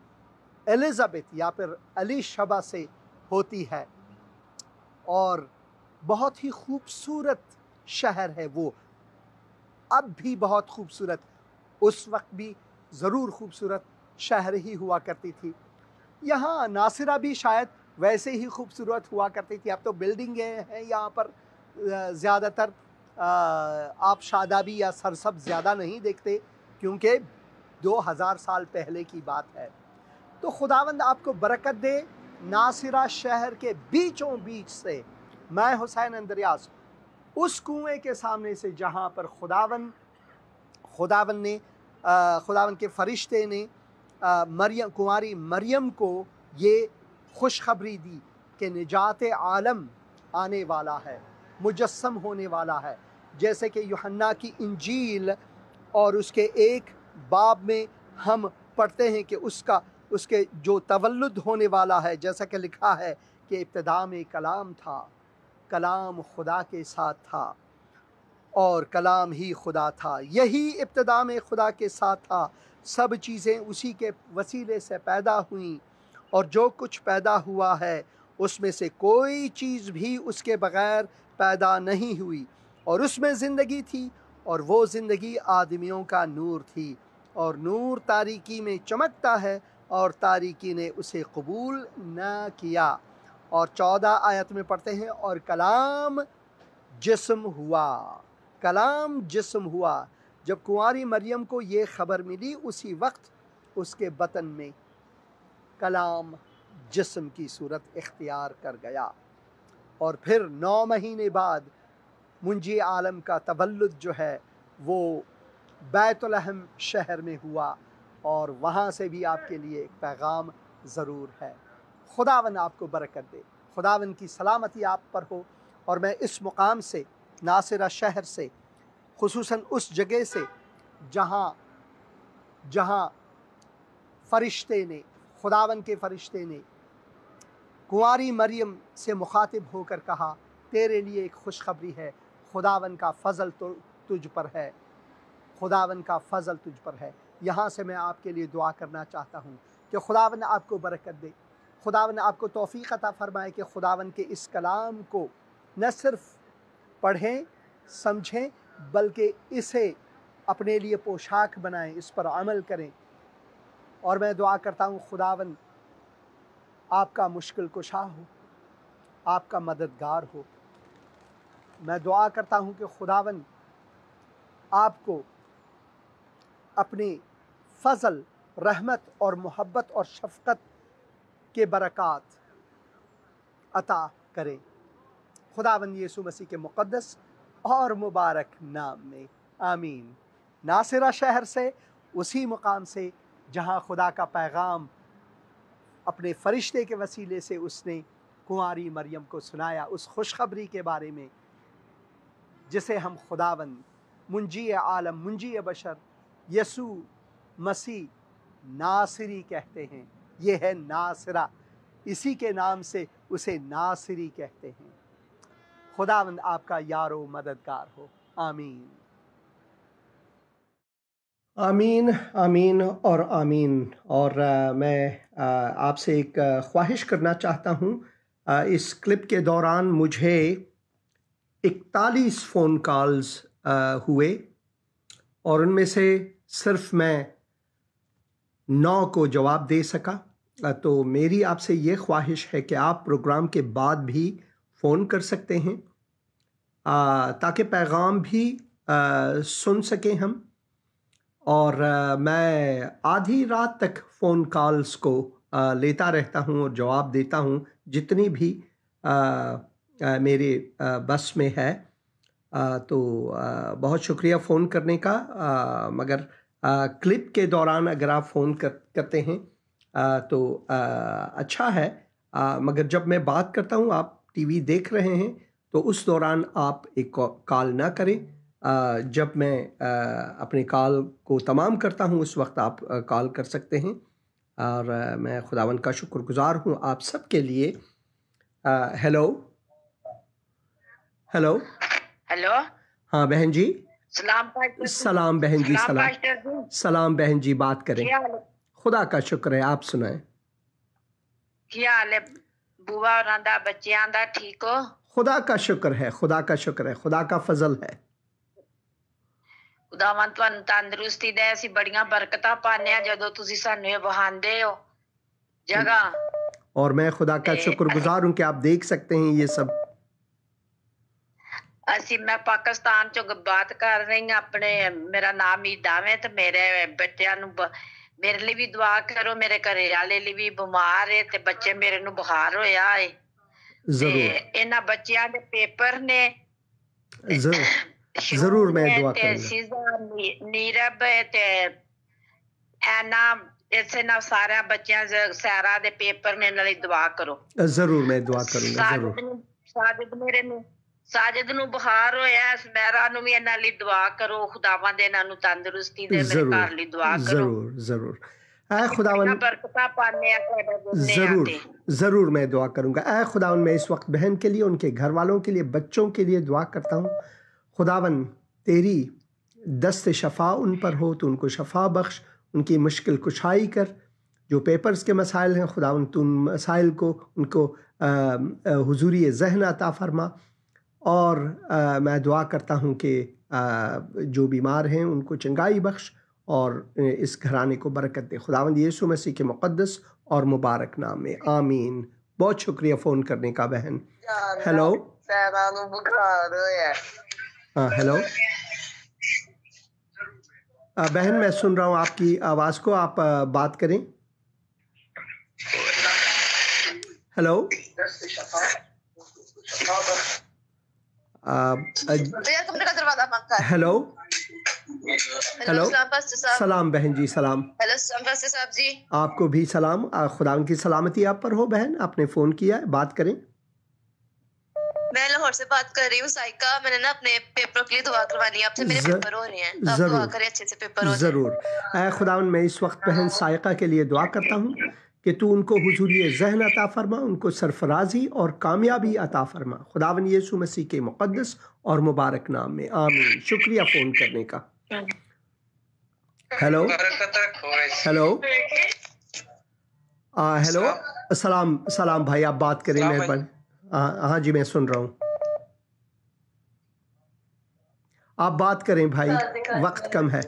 الزبتھ یا پھر الیشبہ سے ہوتی ہے، اور بہت ہی خوبصورت شہر ہے وہ، اب بھی بہت خوبصورت، اس وقت بھی ضرور خوبصورت شہر ہی ہوا کرتی تھی۔ یہاں ناصرہ بھی شاید ویسے ہی خوبصورت ہوا کرتی تھی، اب تو بلڈنگیں ہیں یہاں پر، زیادہ تر آپ شادابی یا سرسبز زیادہ نہیں دیکھتے، کیونکہ 2000 سال پہلے کی بات ہے۔ تو خداوند آپ کو برکت دے۔ ناصرہ شہر کے بیچوں بیچ سے میں حسین اندریاس اس کنویں کے سامنے سے جہاں پر خداوند کے فرشتے نے کنواری مریم کو یہ خوشخبری دی کہ نجات عالم آنے والا ہے، مجسم ہونے والا ہے، جیسے کہ یوحنا کی انجیل اور اس کے 1 باب میں ہم پڑھتے ہیں کہ اس کا اس کے جو تولد ہونے والا ہے، جیسا کہ لکھا ہے کہ ابتدا میں کلام تھا، کلام خدا کے ساتھ تھا اور کلام ہی خدا تھا، یہی ابتدا میں خدا کے ساتھ تھا، سب چیزیں اسی کے وسیلے سے پیدا ہوئیں، اور جو کچھ پیدا ہوا ہے اس میں سے کوئی چیز بھی اس کے بغیر پیدا نہیں ہوئی، اور اس میں زندگی تھی، اور وہ زندگی آدمیوں کا نور تھی، اور نور تاریکی میں چمکتا ہے اور تاریکی نے اسے قبول نہ کیا۔ اور 14 آیت میں پڑھتے ہیں اور کلام جسم ہوا، کلام جسم ہوا۔ جب کنواری مریم کو یہ خبر ملی اسی وقت اس کے بطن میں کلام جسم کی صورت اختیار کر گیا، اور پھر 9 مہینے بعد منجی عالم کا تولد جو ہے وہ بیت لحم شہر میں ہوا، اور وہاں سے بھی آپ کے لیے ایک پیغام ضرور ہے۔ خداوند آپ کو برکت دے، خداوند کی سلامتی آپ پر ہو۔ اور میں اس مقام سے، ناصرہ شہر سے، خصوصاً اس جگہ سے جہاں فرشتے نے، خداوند کے فرشتے نے کنواری مریم سے مخاطب ہو کر کہا تیرے لیے ایک خوشخبری ہے، خداوند کا فضل تجھ پر ہے، خداوند کا فضل تجھ پر ہے۔ یہاں سے میں آپ کے لیے دعا کرنا چاہتا ہوں کہ خداوند آپ کو برکت دے، خداوند آپ کو توفیق عطا فرمائے کہ خداوند کے اس کلام کو نہ صرف پڑھیں سمجھیں بلکہ اسے اپنے لیے پوشاک بنائیں، اس پر عمل کریں۔ اور میں دعا کرتا ہوں خداوند آپ کا مشکل کشا ہو، آپ کا مددگار ہو۔ میں دعا کرتا ہوں کہ خداوند آپ کو اپنی فضل، رحمت اور محبت اور شفقت کے برکات عطا کرے، خداوند یسوع مسیح کے مقدس اور مبارک نام میں، آمین۔ ناصرہ شہر سے، اسی مقام سے جہاں خدا کا پیغام اپنے فرشتے کے وسیلے سے اس نے کنواری مریم کو سنایا، اس خوشخبری کے بارے میں جسے ہم خداوند منجی عالم، منجی بشر یسوع مسیح ناصری کہتے ہیں۔ یہ ہے ناصرہ، اسی کے نام سے اسے ناصری کہتے ہیں۔ خداوند آپ کا یار و مددگار ہو، آمین۔ آمین آمین اور آمین۔ اور میں آپ سے ایک خواہش کرنا چاہتا ہوں۔ اس کلپ کے دوران مجھے 41 فون کالز ہوئے، اور ان میں سے صرف میں 9 کو جواب دے سکا۔ تو میری آپ سے یہ خواہش ہے کہ آپ پروگرام کے بعد بھی فون کر سکتے ہیں تاکہ پیغام بھی سن سکیں ہم۔ اور میں آدھی رات تک فون کالز کو لیتا رہتا ہوں اور جواب دیتا ہوں جتنی بھی میرے بس میں ہے۔ تو بہت شکریہ فون کرنے کا، مگر کلپ کے دوران اگر آپ فون کرتے ہیں تو اچھا ہے، مگر جب میں بات کرتا ہوں آپ ٹی وی دیکھ رہے ہیں تو اس دوران آپ ایک کال نہ کریں۔ جب میں اپنے کال کو تمام کرتا ہوں اس وقت آپ کال کر سکتے ہیں۔ اور میں خداوند کا شکر گزار ہوں آپ سب کے لیے۔ ہیلو ہیلو ہیلو، ہاں بہن جی، سلام پاسٹر، سلام بہن جی، سلام سلام پاسٹر جی، سلام بہن جی، بات کریں۔ کیا حال ہے؟ خدا کا شکر ہے، آپ سنائیں۔ کیا حال ہے بوا اور دا بچیاں دا، ٹھیک ہو؟ خدا کا شکر ہے، خدا کا شکر ہے، خدا کا فضل ہے۔ خداوند تانوں تندرستی دے، اسی بڑیاں برکتاں پانے ہاں جدوں تسی سانوں یہ وہاندے ہو جگہ۔ اور میں خدا کا شکر گزار ہوں کہ آپ دیکھ سکتے ہیں یہ سب۔ اسی میں پاکستان چوں بات کر رہی ہوں، اپنے میرا نام ایدام ہے، تو میرے بچیاں نوں میرے لیے بھی دعا کرو، میرے گھر والے لیے بھی بیمار ہے تے بچے میرے نوں بخار ہویا ہے۔ ضرور انہاں بچیاں دے پیپر نے، ضرور میں دعا کروں گا۔ سیزا نیرب تے اینا اسے نہ سارے بچیاں سارا دے پیپر نے، نال دعا کرو۔ ضرور میں دعا کروں گا، ضرور۔ ساجد میرے نوں، ساجد نوں بخار ہویا ہے، سمیرا نوں بھی انہاں لئی دعا کرو، خداوند انہاں نوں تندرستی دے، میرے گھر لئی دعا کرو۔ ضرور ضرور۔ اے خداوند برکتاں پانے ہیں تہاڈے بولنے ضرور آتے ضرور میں دعا کروں گا. اے خداوند میں اس وقت بہن کے لیے، ان کے گھر والوں کے لیے، بچوں کے لیے دعا کرتا ہوں. خداوند تیری دست شفا ان پر ہو، تو ان کو شفا بخش، ان کی مشکل کشائی کر. جو پیپرز کے مسائل ہیں خداوند تو ان مسائل کو ان کو حضوری ذہن عطا فرما. اور میں دعا کرتا ہوں کہ جو بیمار ہیں ان کو چنگائی بخش اور اس گھرانے کو برکت دے. خداوند یسوع مسیح کے مقدس اور مبارک نام میں آمین. بہت شکریہ فون کرنے کا بہن. ہیلو ہیلو بہن میں سن رہا ہوں آپ کی آواز کو، آپ بات کریں. ہیلو ہیلو ہیلو سلام بہن جی، سلام. صاحب جی آپ کو بھی سلام. خدا کی سلامتی آپ پر ہو بہن. آپ نے فون کیا ہے، بات کریں. میں لاہور سے بات کر رہی ہوں سائقہ. میں نے نا اپنے پیپر کے لیے دعا کروانی ہے آپ سے. میرے پیپر ہو رہے ہیں، آپ دعا کریں اچھے سے پیپر ہو جائیں. ضرور. اے خداوند میں اس وقت بہن سائقہ کے لیے دعا کرتا ہوں کہ تو ان کو حضوری ذہن عطا فرما، ان کو سرفرازی اور کامیابی عطا فرما. خداوند یسوع مسیح کے مقدس اور مبارک نام میں آمین. شکریہ فون کرنے کا. ہیلو ہیلو ہیلو السلام. سلام بھائی، آپ بات کریں مہربانی. ہاں جی میں سن رہا ہوں. آپ بات کریں بھائی، وقت کم ہے.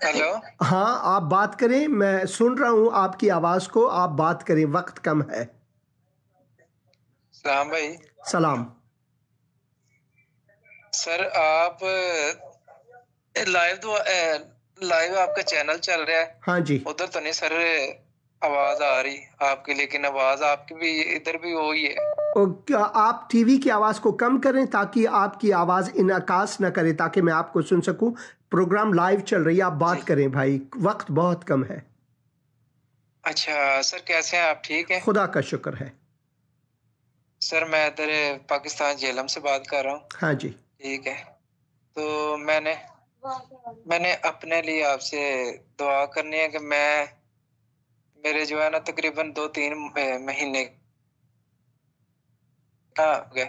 ہیلو ہاں آپ بات کریں، میں سن رہا ہوں آپ کی آواز کو. آپ بات کریں، وقت کم ہے. سلام بھائی. سلام. سر آپ لائیو آپ کا چینل چل رہا ہے. ہاں جی. ادھر تو نہیں سر آواز آ رہی آپ کی، لیکن آواز آپ کی بھی ادھر بھی وہی ہے. آپ ٹی وی کی آواز کو کم کریں تاکہ آپ کی آواز انعکاس نہ کرے، تاکہ میں آپ کو سن سکوں. پروگرام لائیو چل رہی ہے، آپ بات کریں بھائی، وقت بہت کم ہے. اچھا سر، کیسے ہیں آپ؟ ٹھیک ہے، خدا کا شکر ہے. سر میں ادھر پاکستان جیلم سے بات کر رہا ہوں. ہاں جی. ٹھیک ہے، تو میں نے اپنے لیے آپ سے دعا کرنی ہے کہ میرے جو ہے نا تقریباً 2-3 مہینے گئے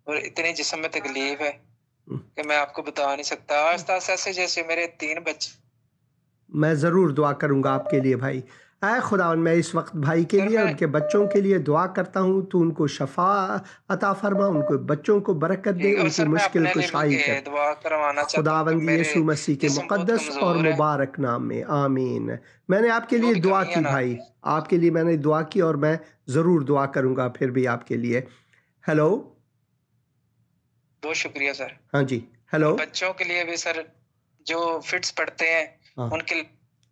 اور اتنی جسم میں تکلیف ہے کہ میں آپ کو بتا نہیں سکتا. آہستہ آہستہ جیسے میرے 3 بچے. میں ضرور دعا کروں گا آپ کے لیے بھائی. اے خداوند میں اس وقت بھائی کے لیے، ان کے بچوں کے لیے دعا کرتا ہوں. تو ان کو شفا عطا فرما، ان کو بچوں کو برکت دے، ان کی مشکل کشائی کر. خداوند یسوع مسیح کے مقدس اور مبارک نام میں آمین. میں نے آپ کے لیے دعا کی بھائی، آپ کے لیے میں نے دعا کی، اور میں ضرور دعا کروں گا پھر بھی آپ کے لیے. ہیلو بہت شکریہ سر. ہاں جی. ہیلو بچوں کے لیے بھی سر جو فٹس پڑھتے ہیں ان کے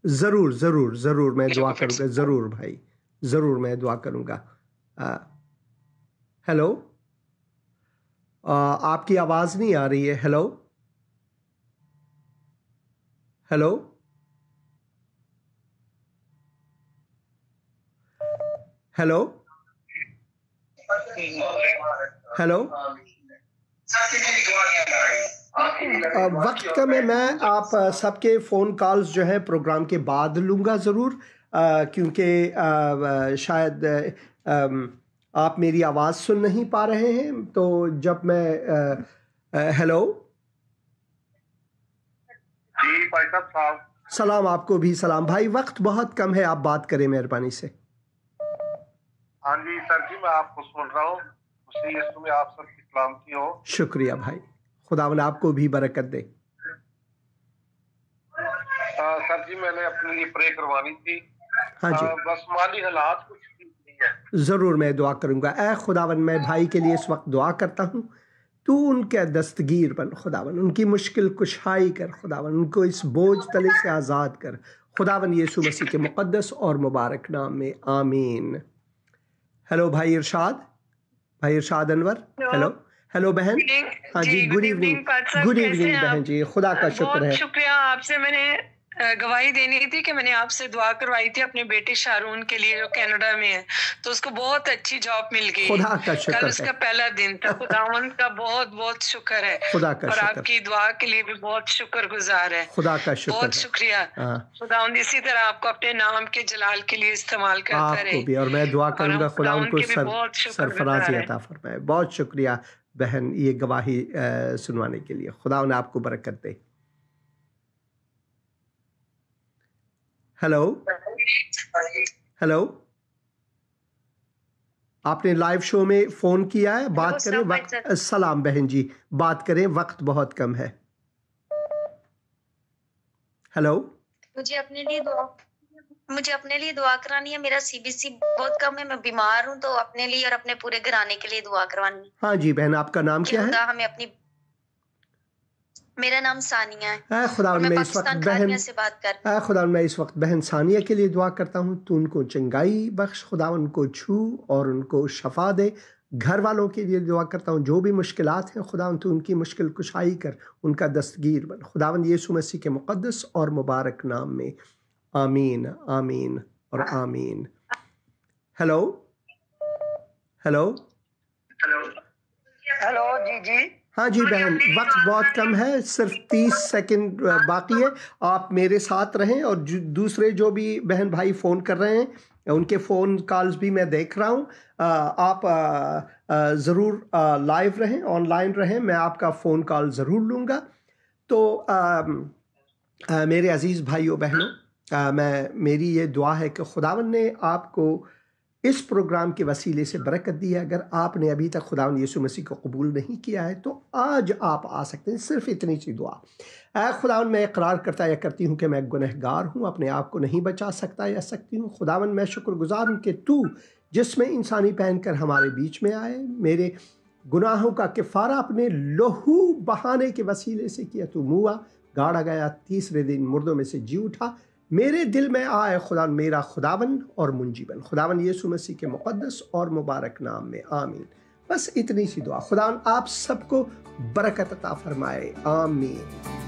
ضرور ضرور ضرور میں دعا کروں گا. ضرور بھائی، ضرور میں دعا کروں گا. ہیلو آپ کی آواز نہیں آ رہی ہے. ہیلو ہیلو ہیلو ہیلو وقت کا میں آپ سب کے فون کالز جو ہے پروگرام کے بعد لوں گا ضرور، کیونکہ شاید آپ میری آواز سن نہیں پا رہے ہیں. تو جب میں ہیلو جی بھائی صاحب سلام. آپ کو بھی سلام بھائی. وقت بہت کم ہے، آپ بات کریں مہربانی سے. ہاں جی سر جی، میں آپ کو سن رہا ہوں. مسیح یسوع میں آپ سب کی سلامتی ہو. شکریہ بھائی، خداوند آپ کو بھی برکت دے. سر جی میں نے اپنے لیے پرے کروانی تھی. ہاں جی. بس مالی حالات کچھ ٹھیک نہیں ہے. ضرور میں دعا کروں گا. اے خداوند میں بھائی کے لیے اس وقت دعا کرتا ہوں. تو ان کے دستگیر بن خداوند، ان کی مشکل کشائی کر خداوند، ان کو اس بوجھ تلے سے آزاد کر خداوند یسوع مسیح کے مقدس اور مبارک نام میں آمین. ہیلو بھائی ارشاد، بھائی ارشاد انور. ہیلو ہیلو بہن. ہاں جی، گڈ ایوننگ. گڈ ایوننگ بہن جی، خدا کا شکر ہے. بہت شکریہ آپ سے میں نے گواہی دینی تھی کہ میں نے آپ سے دعا کروائی تھی اپنے بیٹے شارون کے لیے جو کینیڈا میں ہے، تو اس کو بہت اچھی جاب مل گئی. خدا کا شکر کل اس کا پہلا دن تھا. خداوند کا بہت بہت شکر ہے. خدا کا اور شکر. آپ کی دعا کے لیے بھی بہت شکر گزار ہے. خدا کا شکر. بہت شکریہ. خداوند اسی طرح آپ کو اپنے نام کے جلال کے لیے استعمال کرتا رہے. آپ کو بھی، اور میں دعا کروں گا خداوند کو سرفرازی عطا فرمائے. بہت شکریہ بہن یہ گواہی سنوانے کے لیے. خداوند آپ کو برکت دے. ہیلو، آپ نے لائیو شو میں فون کیا ہے، بات کریں. وقت السلام بہن جی، بات کریں، وقت بہت کم ہے. ہیلو، مجھے اپنے لیے دعا کرانی ہے. میرا CBC بہت کم ہے، میں بیمار ہوں، تو اپنے لیے اور اپنے پورے گھرانے کے لیے دعا کروانی. ہاں جی بہن، آپ کا نام کیا ہے؟ میرا نام ثانیہ ہے. خداوند میں اس وقت بہن سے بات کر خداوند میں اس وقت بہن ثانیہ کے لیے دعا کرتا ہوں. تو ان کو چنگائی بخش، خداوند کو چھو اور ان کو شفا دے. گھر والوں کے لیے دعا کرتا ہوں، جو بھی مشکلات ہیں خداوند تو ان کی مشکل کشائی کر، ان کا دستگیر بن. خداوند یسوع مسیح کے مقدس اور مبارک نام میں آمین آمین اور آمین. Hello hello hello. جی ہاں جی بہن، وقت بہت کم ہے، صرف 30 سیکنڈ باقی ہے. آپ میرے ساتھ رہیں، اور دوسرے جو بھی بہن بھائی فون کر رہے ہیں ان کے فون کالز بھی میں دیکھ رہا ہوں. آپ ضرور لائیو رہیں، آن لائن رہیں، میں آپ کا فون کال ضرور لوں گا. تو میرے عزیز بھائیوں بہنوں، میری یہ دعا ہے کہ خداوند نے آپ کو اس پروگرام کے وسیلے سے برکت دی ہے. اگر آپ نے ابھی تک خداوند یسوع مسیح کو قبول نہیں کیا ہے تو آج آپ آ سکتے ہیں. صرف اتنی سی دعا. اے خداوند، میں اقرار کرتا یا کرتی ہوں کہ میں گنہگار ہوں، اپنے آپ کو نہیں بچا سکتا یا سکتی ہوں. خداوند میں شکر گزار ہوں کہ تو جس میں انسانی پہن کر ہمارے بیچ میں آئے، میرے گناہوں کا کفارہ اپنے لہو بہانے کے وسیلے سے کیا. تو موا گاڑا گیا، تیسرے دن مردوں میں سے جی اٹھا. میرے دل میں آئے خدا، میرا خداوند اور منجی بن. خداوند یسوع مسیح کے مقدس اور مبارک نام میں آمین. بس اتنی سی دعا. خداوند آپ سب کو برکت عطا فرمائے. آمین.